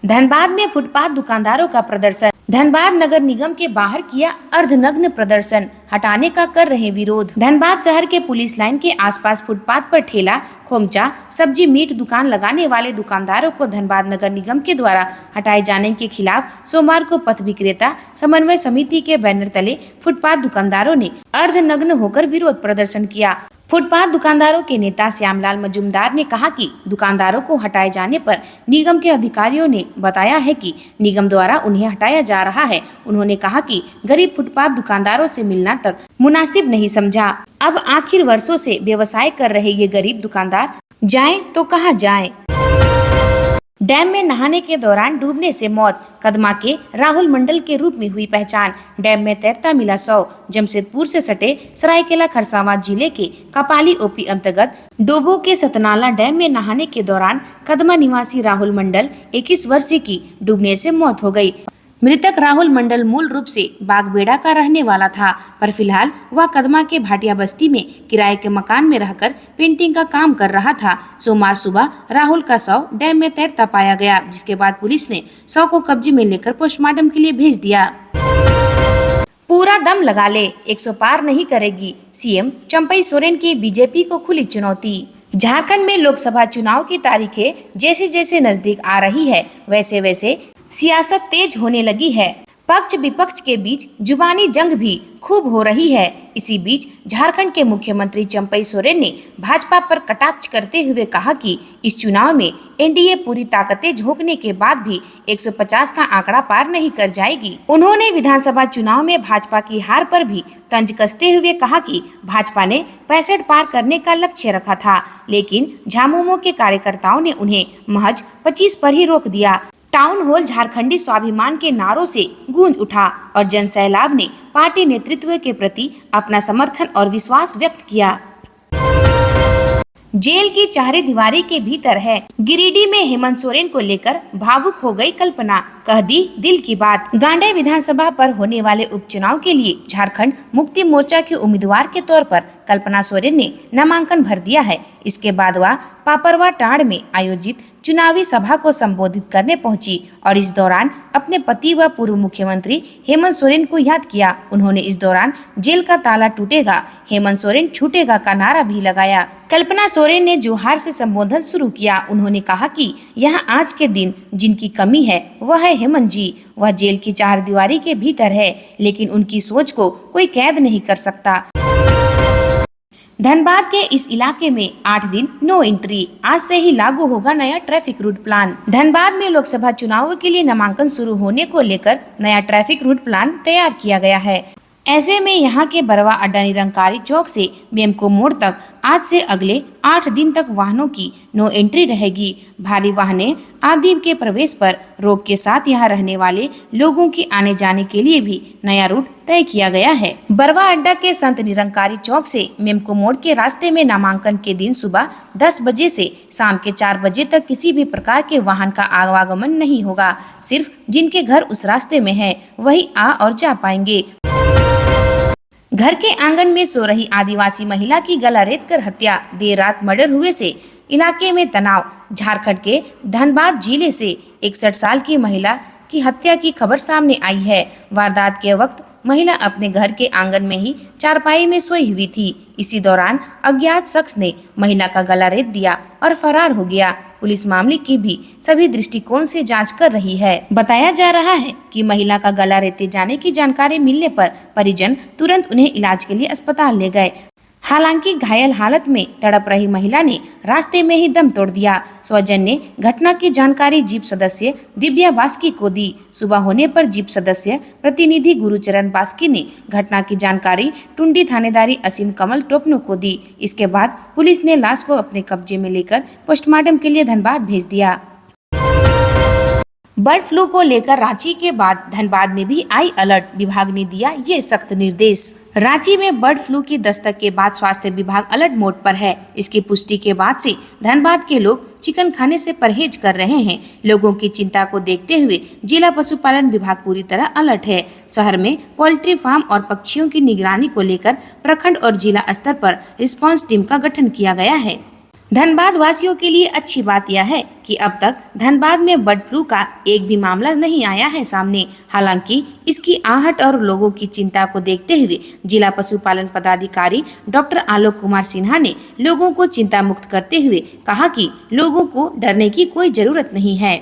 धनबाद में फुटपाथ दुकानदारों का प्रदर्शन। धनबाद नगर निगम के बाहर किया अर्धनग्न प्रदर्शन, हटाने का कर रहे विरोध। धनबाद शहर के पुलिस लाइन के आसपास फुटपाथ पर ठेला, खोमचा, सब्जी मीट दुकान लगाने वाले दुकानदारों को धनबाद नगर निगम के द्वारा हटाए जाने के खिलाफ सोमवार को पथ विक्रेता समन्वय समिति के बैनर तले फुटपाथ दुकानदारों ने अर्धनग्न होकर विरोध प्रदर्शन किया। फुटपाथ दुकानदारों के नेता श्यामलाल मजूमदार ने कहा कि दुकानदारों को हटाए जाने पर निगम के अधिकारियों ने बताया है कि निगम द्वारा उन्हें हटाया जा रहा है। उन्होंने कहा कि गरीब फुटपाथ दुकानदारों से मिलना तक मुनासिब नहीं समझा। अब आखिर वर्षों से व्यवसाय कर रहे ये गरीब दुकानदार जाएं तो कहां जाएं। डैम में नहाने के दौरान डूबने से मौत, कदमा के राहुल मंडल के रूप में हुई पहचान। डैम में तैरता मिला शव। जमशेदपुर से सटे सरायकेला खरसावां जिले के कपाली ओपी अंतर्गत डोबो के सतनाला डैम में नहाने के दौरान कदमा निवासी राहुल मंडल 21 वर्षीय की डूबने से मौत हो गई। मृतक राहुल मंडल मूल रूप से बागबेड़ा का रहने वाला था, पर फिलहाल वह कदमा के भाटिया बस्ती में किराए के मकान में रहकर पेंटिंग का काम कर रहा था। सोमवार सुबह राहुल का शव डैम में तैरता पाया गया, जिसके बाद पुलिस ने शव को कब्जे में लेकर पोस्टमार्टम के लिए भेज दिया। पूरा दम लगा ले, 100 पार नहीं करेगी, सीएम चंपई सोरेन की बीजेपी को खुली चुनौती। झारखंड में लोकसभा चुनाव की तारीखें जैसे जैसे नजदीक आ रही है, वैसे वैसे सियासत तेज होने लगी है। पक्ष विपक्ष के बीच जुबानी जंग भी खूब हो रही है। इसी बीच झारखंड के मुख्यमंत्री चंपई सोरेन ने भाजपा पर कटाक्ष करते हुए कहा कि इस चुनाव में एनडीए पूरी ताकतें झोंकने के बाद भी 150 का आंकड़ा पार नहीं कर जाएगी। उन्होंने विधानसभा चुनाव में भाजपा की हार पर भी तंज कसते हुए कहा कि भाजपा ने 65 पार करने का लक्ष्य रखा था, लेकिन झामुमो के कार्यकर्ताओं ने उन्हें महज 25 पर ही रोक दिया। टाउन हॉल झारखंडी स्वाभिमान के नारों से गूंज उठा और जन सैलाब ने पार्टी नेतृत्व के प्रति अपना समर्थन और विश्वास व्यक्त किया। जेल की चारे दीवारी के भीतर है। गिरिडीह में हेमंत सोरेन को लेकर भावुक हो गई कल्पना, कह दी दिल की बात। गांडे विधानसभा पर होने वाले उपचुनाव के लिए झारखंड मुक्ति मोर्चा के उम्मीदवार के तौर पर कल्पना सोरेन ने नामांकन भर दिया है। इसके बाद वह पापरवा टांड में आयोजित चुनावी सभा को संबोधित करने पहुंची और इस दौरान अपने पति व पूर्व मुख्यमंत्री हेमंत सोरेन को याद किया। उन्होंने इस दौरान जेल का ताला टूटेगा, हेमंत सोरेन छूटेगा का नारा भी लगाया। कल्पना सोरेन ने जोहार से संबोधन शुरू किया। उन्होंने कहा कि यहाँ आज के दिन जिनकी कमी है वह है हेमंत जी। वह जेल की चार दीवारी के भीतर है, लेकिन उनकी सोच को कोई कैद नहीं कर सकता। धनबाद के इस इलाके में 8 दिन नो एंट्री। आज से ही लागू होगा नया ट्रैफिक रूट प्लान। धनबाद में लोकसभा चुनाव के लिए नामांकन शुरू होने को लेकर नया ट्रैफिक रूट प्लान तैयार किया गया है। ऐसे में यहाँ के बरवा अड्डा निरंकारी चौक से बेमको मोड़ तक आज से अगले 8 दिन तक वाहनों की नो एंट्री रहेगी। भारी वाहनें आदि के प्रवेश पर रोक के साथ यहाँ रहने वाले लोगों के आने जाने के लिए भी नया रूट तय किया गया है। बरवा अड्डा के संत निरंकारी चौक से मेमको मोड़ के रास्ते में नामांकन के दिन सुबह 10 बजे से शाम के 4 बजे तक किसी भी प्रकार के वाहन का आवागमन नहीं होगा। सिर्फ जिनके घर उस रास्ते में है वही आ और जा पाएंगे। घर के आंगन में सो रही आदिवासी महिला की गला रेत कर हत्या। देर रात मर्डर हुए से इलाके में तनाव। झारखंड के धनबाद जिले से 61 साल की महिला की हत्या की खबर सामने आई है। वारदात के वक्त महिला अपने घर के आंगन में ही चारपाई में सोई हुई थी। इसी दौरान अज्ञात शख्स ने महिला का गला रेत दिया और फरार हो गया। पुलिस मामले की भी सभी दृष्टिकोण से जांच कर रही है। बताया जा रहा है कि महिला का गला रेते जाने की जानकारी मिलने पर परिजन तुरंत उन्हें इलाज के लिए अस्पताल ले गए। हालांकि घायल हालत में तड़प रही महिला ने रास्ते में ही दम तोड़ दिया। स्वजन ने घटना की जानकारी जीप सदस्य दिव्या बास्की को दी। सुबह होने पर जीप सदस्य प्रतिनिधि गुरुचरण बास्की ने घटना की जानकारी टुंडी थानेदारी असीम कमल टोपनो को दी। इसके बाद पुलिस ने लाश को अपने कब्जे में लेकर पोस्टमार्टम के लिए धनबाद भेज दिया। बर्ड फ्लू को लेकर रांची के बाद धनबाद में भी आई अलर्ट। विभाग ने दिया ये सख्त निर्देश। रांची में बर्ड फ्लू की दस्तक के बाद स्वास्थ्य विभाग अलर्ट मोड पर है। इसकी पुष्टि के बाद से धनबाद के लोग चिकन खाने से परहेज कर रहे हैं। लोगों की चिंता को देखते हुए जिला पशुपालन विभाग पूरी तरह अलर्ट है। शहर में पोल्ट्री फार्म और पक्षियों की निगरानी को लेकर प्रखंड और जिला स्तर पर रिस्पांस टीम का गठन किया गया है। धनबाद वासियों के लिए अच्छी बात यह है कि अब तक धनबाद में बर्ड फ्लू का एक भी मामला नहीं आया है सामने। हालांकि इसकी आहट और लोगों की चिंता को देखते हुए जिला पशुपालन पदाधिकारी डॉक्टर आलोक कुमार सिन्हा ने लोगों को चिंता मुक्त करते हुए कहा कि लोगों को डरने की कोई जरूरत नहीं है।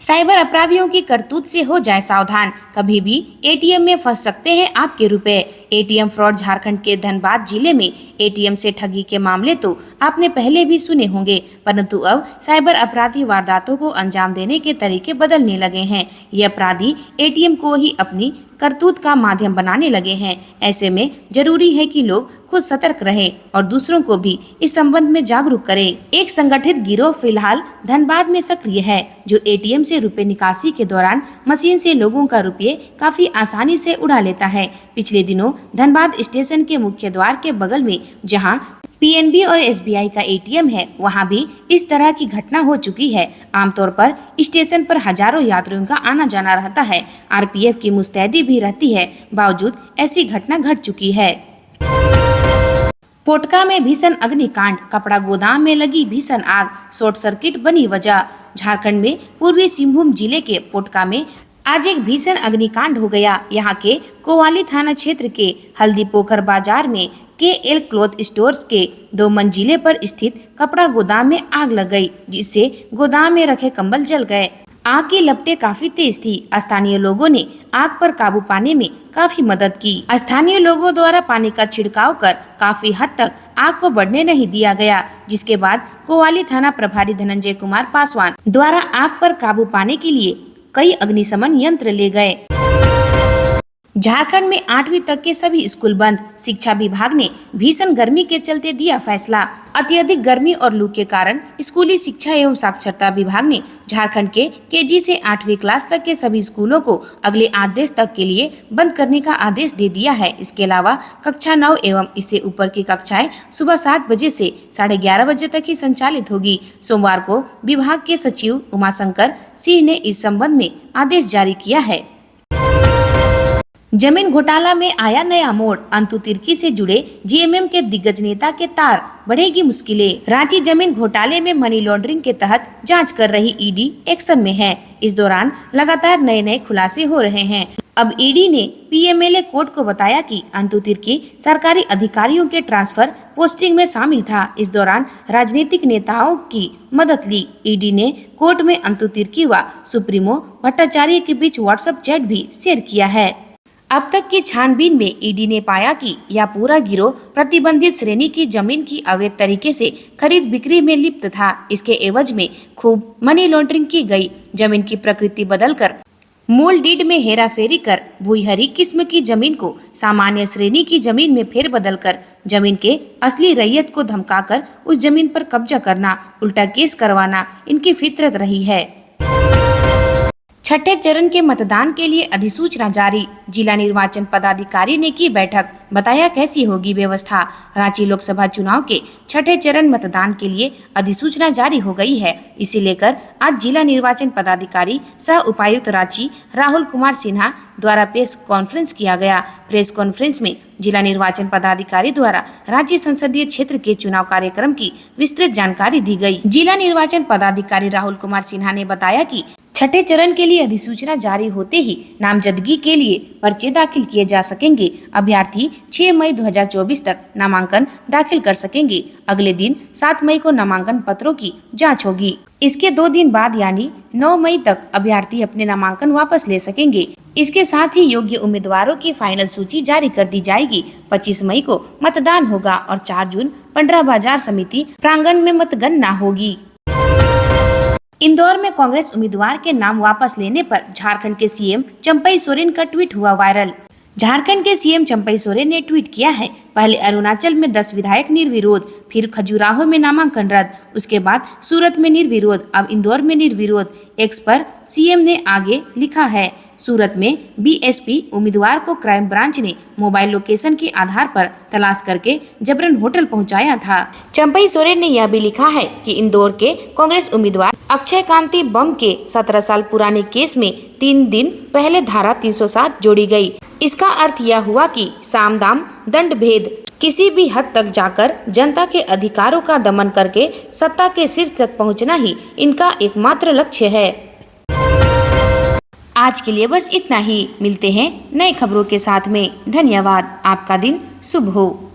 साइबर अपराधियों की करतूत से हो जाए सावधान, कभी भी एटीएम में फंस सकते हैं आपके रुपए। एटीएम फ्रॉड झारखंड के धनबाद जिले में एटीएम से ठगी के मामले तो आपने पहले भी सुने होंगे, परंतु अब साइबर अपराधी वारदातों को अंजाम देने के तरीके बदलने लगे हैं। ये अपराधी एटीएम को ही अपनी करतूत का माध्यम बनाने लगे हैं। ऐसे में जरूरी है कि लोग खुद सतर्क रहें और दूसरों को भी इस संबंध में जागरूक करें। एक संगठित गिरोह फिलहाल धनबाद में सक्रिय है, जो एटीएम से रुपए निकासी के दौरान मशीन से लोगों का रुपये काफी आसानी से उड़ा लेता है। पिछले दिनों धनबाद स्टेशन के मुख्य द्वार के बगल में जहां पीएनबी और एसबीआई का एटीएम है, वहां भी इस तरह की घटना हो चुकी है। आमतौर पर स्टेशन पर हजारों यात्रियों का आना जाना रहता है। आरपीएफ की मुस्तैदी भी रहती है, बावजूद ऐसी घटना घट चुकी है। पोटका में भीषण अग्निकांड, कपड़ा गोदाम में लगी भीषण आग, शॉर्ट सर्किट बनी वजह। झारखंड में पूर्वी सिंहभूम जिले के पोटका में आज एक भीषण अग्निकांड हो गया। यहाँ के कोवाली थाना क्षेत्र के हल्दी पोखर बाजार में KL क्लॉथ स्टोर्स के 2 मंजिले पर स्थित कपड़ा गोदाम में आग लग गई, जिससे गोदाम में रखे कंबल जल गए। आग की लपटें काफी तेज थी। स्थानीय लोगों ने आग पर काबू पाने में काफी मदद की। स्थानीय लोगों द्वारा पानी का छिड़काव कर काफी हद तक आग को बढ़ने नहीं दिया गया, जिसके बाद कोवाली थाना प्रभारी धनंजय कुमार पासवान द्वारा आग पर काबू पाने के लिए कई अग्निशमन यंत्र ले गए। झारखंड में 8वीं तक के सभी स्कूल बंद, शिक्षा विभाग ने भीषण गर्मी के चलते दिया फैसला। अत्यधिक गर्मी और लू के कारण स्कूली शिक्षा एवं साक्षरता विभाग ने झारखंड के KG से 8वीं क्लास तक के सभी स्कूलों को अगले आदेश तक के लिए बंद करने का आदेश दे दिया है। इसके अलावा कक्षा 9 एवं इससे ऊपर की कक्षाएं सुबह 7 बजे से 11:30 बजे तक ही संचालित होगी। सोमवार को विभाग के सचिव उमाशंकर सिंह ने इस संबंध में आदेश जारी किया है। जमीन घोटाला में आया नया मोड़, अंतु तिर्की से जुड़े जीएमएम के दिग्गज नेता के तार, बढ़ेगी मुश्किलें। रांची जमीन घोटाले में मनी लॉन्ड्रिंग के तहत जांच कर रही ईडी एक्शन में है। इस दौरान लगातार नए खुलासे हो रहे हैं। अब ईडी ने पीएमएलए कोर्ट को बताया कि अंतु तिर्की सरकारी अधिकारियों के ट्रांसफर पोस्टिंग में शामिल था। इस दौरान राजनीतिक नेताओं की मदद ली। ईडी ने कोर्ट में अंतु तिर्की व सुप्रीमो भट्टाचार्य के बीच व्हाट्सएप चैट भी शेयर किया है। अब तक की छानबीन में ईडी ने पाया कि यह पूरा गिरोह प्रतिबंधित श्रेणी की जमीन की अवैध तरीके से खरीद बिक्री में लिप्त था। इसके एवज में खूब मनी लॉन्ड्रिंग की गई। जमीन की प्रकृति बदलकर मूल डीड में हेराफेरी कर भूईहरी किस्म की जमीन को सामान्य श्रेणी की जमीन में फेरबदल कर जमीन के असली रैयत को धमकाकर उस जमीन पर कब्जा करना, उल्टा केस करवाना इनकी फितरत रही है। छठे चरण के मतदान के लिए अधिसूचना जारी, जिला निर्वाचन पदाधिकारी ने की बैठक, बताया कैसी होगी व्यवस्था। रांची लोकसभा चुनाव के छठे चरण मतदान के लिए अधिसूचना जारी हो गई है। इसे लेकर आज जिला निर्वाचन पदाधिकारी सह उपायुक्त रांची राहुल कुमार सिन्हा द्वारा प्रेस कॉन्फ्रेंस किया गया। प्रेस कॉन्फ्रेंस में जिला निर्वाचन पदाधिकारी द्वारा राज्य संसदीय क्षेत्र के चुनाव कार्यक्रम की विस्तृत जानकारी दी गई। जिला निर्वाचन पदाधिकारी राहुल कुमार सिन्हा ने बताया कि छठे चरण के लिए अधिसूचना जारी होते ही नामजदगी के लिए पर्चे दाखिल किए जा सकेंगे। अभ्यर्थी 6 मई 2024 तक नामांकन दाखिल कर सकेंगे। अगले दिन 7 मई को नामांकन पत्रों की जांच होगी। इसके 2 दिन बाद यानी 9 मई तक अभ्यर्थी अपने नामांकन वापस ले सकेंगे। इसके साथ ही योग्य उम्मीदवारों की फाइनल सूची जारी कर दी जाएगी। 25 मई को मतदान होगा और 4 जून पंडरा बाजार समिति प्रांगण में मतगणना होगी। इंदौर में कांग्रेस उम्मीदवार के नाम वापस लेने पर झारखंड के सीएम चंपई सोरेन का ट्वीट हुआ वायरल। झारखंड के सीएम चंपई सोरेन ने ट्वीट किया है, पहले अरुणाचल में 10 विधायक निर्विरोध, फिर खजुराहो में नामांकन रद्द, उसके बाद सूरत में निर्विरोध, अब इंदौर में निर्विरोध। एक्स पर सीएम ने आगे लिखा है, सूरत में बीएसपी उम्मीदवार को क्राइम ब्रांच ने मोबाइल लोकेशन के आधार पर तलाश करके जबरन होटल पहुंचाया था। चंपई सोरेन ने यह भी लिखा है कि इंदौर के कांग्रेस उम्मीदवार अक्षय कांति बम के 17 साल पुराने केस में 3 दिन पहले धारा 307 जोड़ी गई। इसका अर्थ यह हुआ कि साम दाम दंड भेद किसी भी हद तक जाकर जनता के अधिकारों का दमन करके सत्ता के शीर्ष तक पहुंचना ही इनका एकमात्र लक्ष्य है। आज के लिए बस इतना ही। मिलते हैं नई खबरों के साथ में। धन्यवाद। आपका दिन शुभ हो।